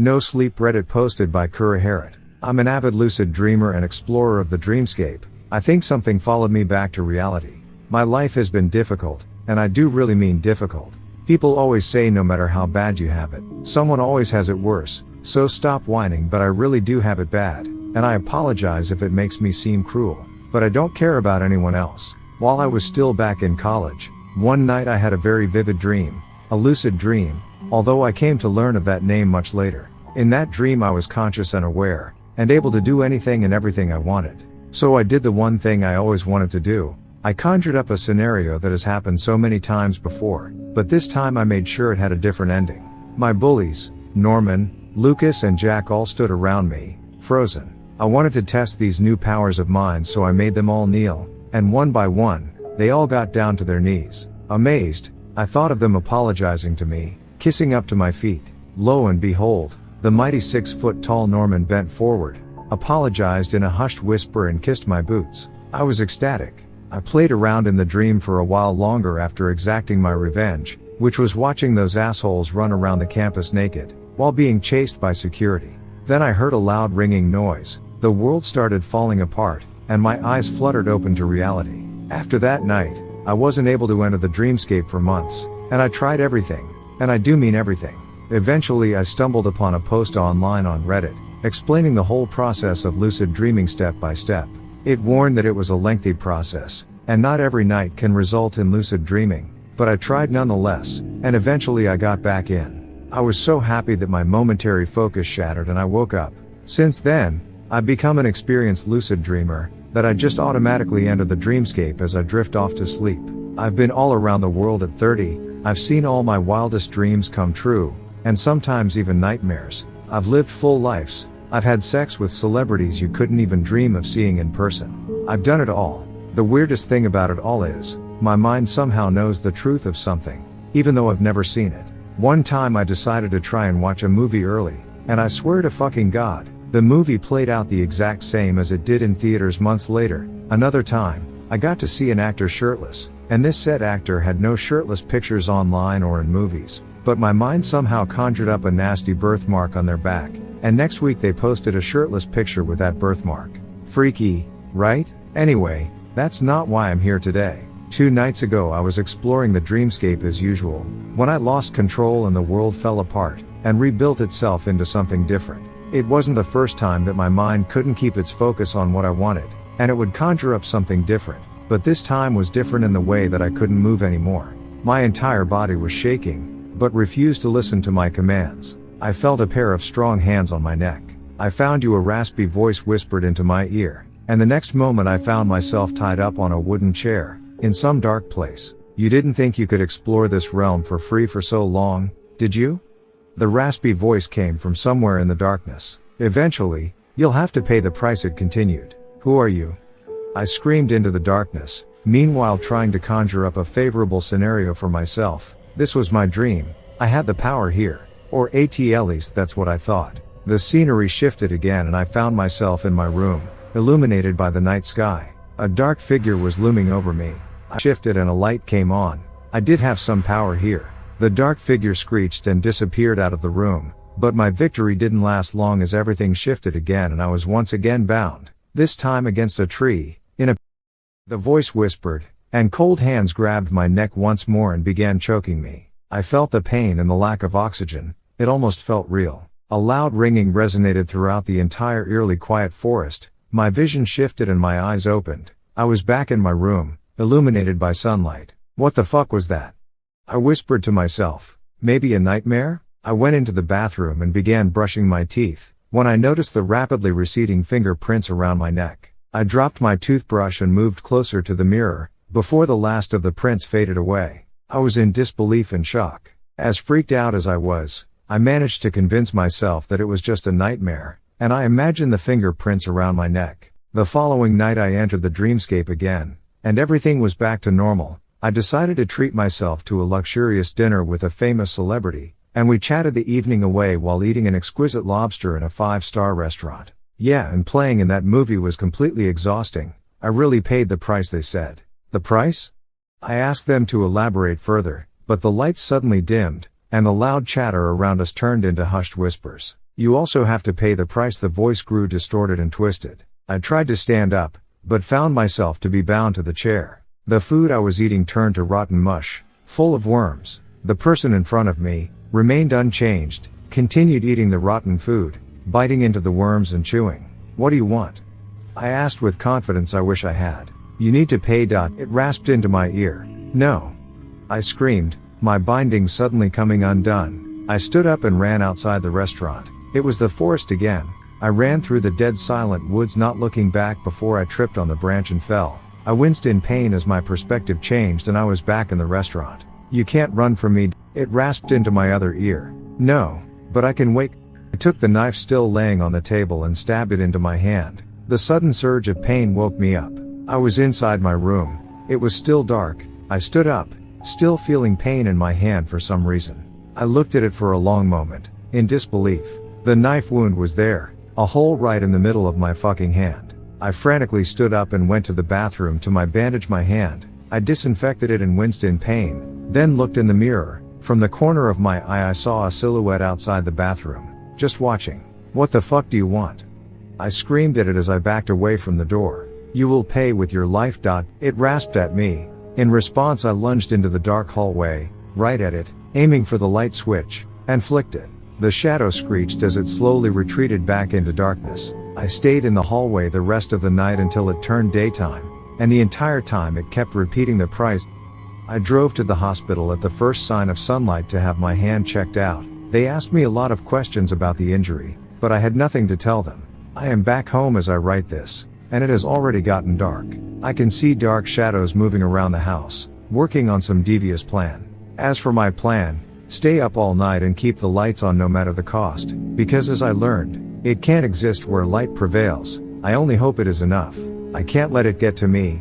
NoSleep Reddit posted by Kuraharit. I'm an avid lucid dreamer and explorer of the dreamscape. I think something followed me back to reality. My life has been difficult, and I do really mean difficult. People always say no matter how bad you have it, someone always has it worse, so stop whining, but I really do have it bad, and I apologize if it makes me seem cruel, but I don't care about anyone else. While I was still back in college, one night I had a very vivid dream, a lucid dream, although I came to learn of that name much later. In that dream I was conscious and aware, and able to do anything and everything I wanted. So I did the one thing I always wanted to do. I conjured up a scenario that has happened so many times before, but this time I made sure it had a different ending. My bullies, Norman, Lukas and Jack, all stood around me, frozen. I wanted to test these new powers of mine, so I made them all kneel, and one by one, they all got down to their knees. Amazed, I thought of them apologizing to me, kissing up to my feet. Lo and behold, the mighty 6-foot-tall Norman bent forward, apologized in a hushed whisper and kissed my boots. I was ecstatic. I played around in the dream for a while longer after exacting my revenge, which was watching those assholes run around the campus naked, while being chased by security. Then I heard a loud ringing noise, the world started falling apart, and my eyes fluttered open to reality. After that night, I wasn't able to enter the dreamscape for months, and I tried everything, and I do mean everything. Eventually I stumbled upon a post online on Reddit, explaining the whole process of lucid dreaming step by step. It warned that it was a lengthy process, and not every night can result in lucid dreaming, but I tried nonetheless, and eventually I got back in. I was so happy that my momentary focus shattered and I woke up. Since then, I've become an experienced lucid dreamer, that I just automatically enter the dreamscape as I drift off to sleep. I've been all around the world at 30, I've seen all my wildest dreams come true, and sometimes even nightmares. I've lived full lives. I've had sex with celebrities you couldn't even dream of seeing in person. I've done it all. The weirdest thing about it all is, my mind somehow knows the truth of something, even though I've never seen it. One time I decided to try and watch a movie early, and I swear to fucking God, the movie played out the exact same as it did in theaters months later. Another time, I got to see an actor shirtless, and this said actor had no shirtless pictures online or in movies. But my mind somehow conjured up a nasty birthmark on their back, and next week they posted a shirtless picture with that birthmark. Freaky, right? Anyway, that's not why I'm here today. 2 nights ago I was exploring the dreamscape as usual, when I lost control and the world fell apart, and rebuilt itself into something different. It wasn't the first time that my mind couldn't keep its focus on what I wanted, and it would conjure up something different, but this time was different in the way that I couldn't move anymore. My entire body was shaking, but refused to listen to my commands. I felt a pair of strong hands on my neck. I found you, a raspy voice whispered into my ear, and the next moment I found myself tied up on a wooden chair, in some dark place. You didn't think you could explore this realm for free for so long, did you? The raspy voice came from somewhere in the darkness. Eventually, you'll have to pay the price, it continued. Who are you? I screamed into the darkness, meanwhile trying to conjure up a favorable scenario for myself. This was my dream. I had the power here. Or at least that's what I thought. The scenery shifted again and I found myself in my room, illuminated by the night sky. A dark figure was looming over me. I shifted and a light came on. I did have some power here. The dark figure screeched and disappeared out of the room, but my victory didn't last long as everything shifted again and I was once again bound. This time against a tree, the voice whispered, and cold hands grabbed my neck once more and began choking me. I felt the pain and the lack of oxygen. It almost felt real. A loud ringing resonated throughout the entire eerily quiet forest. My vision shifted and my eyes opened. I was back in my room, illuminated by sunlight. What the fuck was that? I whispered to myself. Maybe a nightmare? I went into the bathroom and began brushing my teeth, when I noticed the rapidly receding fingerprints around my neck. I dropped my toothbrush and moved closer to the mirror, before the last of the prints faded away. I was in disbelief and shock. As freaked out as I was, I managed to convince myself that it was just a nightmare, and I imagined the fingerprints around my neck. The following night I entered the dreamscape again, and everything was back to normal. I decided to treat myself to a luxurious dinner with a famous celebrity, and we chatted the evening away while eating an exquisite lobster in a 5-star restaurant. Yeah, and playing in that movie was completely exhausting. I really paid the price, they said. The price? I asked them to elaborate further, but the lights suddenly dimmed, and the loud chatter around us turned into hushed whispers. You also have to pay the price. The voice grew distorted and twisted. I tried to stand up, but found myself to be bound to the chair. The food I was eating turned to rotten mush, full of worms. The person in front of me remained unchanged, continued eating the rotten food, biting into the worms and chewing. What do you want? I asked with confidence I wish I had. You need to pay. It rasped into my ear. No. I screamed, my bindings suddenly coming undone. I stood up and ran outside the restaurant. It was the forest again. I ran through the dead silent woods, not looking back before I tripped on the branch and fell. I winced in pain as my perspective changed and I was back in the restaurant. You can't run from me. It rasped into my other ear. No, but I can wait. I took the knife still laying on the table and stabbed it into my hand. The sudden surge of pain woke me up. I was inside my room. It was still dark. I stood up, still feeling pain in my hand for some reason. I looked at it for a long moment, in disbelief. The knife wound was there, a hole right in the middle of my fucking hand. I frantically stood up and went to the bathroom to bandage my hand. I disinfected it and winced in pain, then looked in the mirror. From the corner of my eye I saw a silhouette outside the bathroom, just watching. What the fuck do you want? I screamed at it as I backed away from the door. You will pay with your life. It rasped at me. In response I lunged into the dark hallway, right at it, aiming for the light switch, and flicked it. The shadow screeched as it slowly retreated back into darkness. I stayed in the hallway the rest of the night until it turned daytime, and the entire time it kept repeating the price. I drove to the hospital at the first sign of sunlight to have my hand checked out. They asked me a lot of questions about the injury, but I had nothing to tell them. I am back home as I write this, and it has already gotten dark. I can see dark shadows moving around the house, working on some devious plan. As for my plan, stay up all night and keep the lights on no matter the cost, because as I learned, it can't exist where light prevails. I only hope it is enough. I can't let it get to me,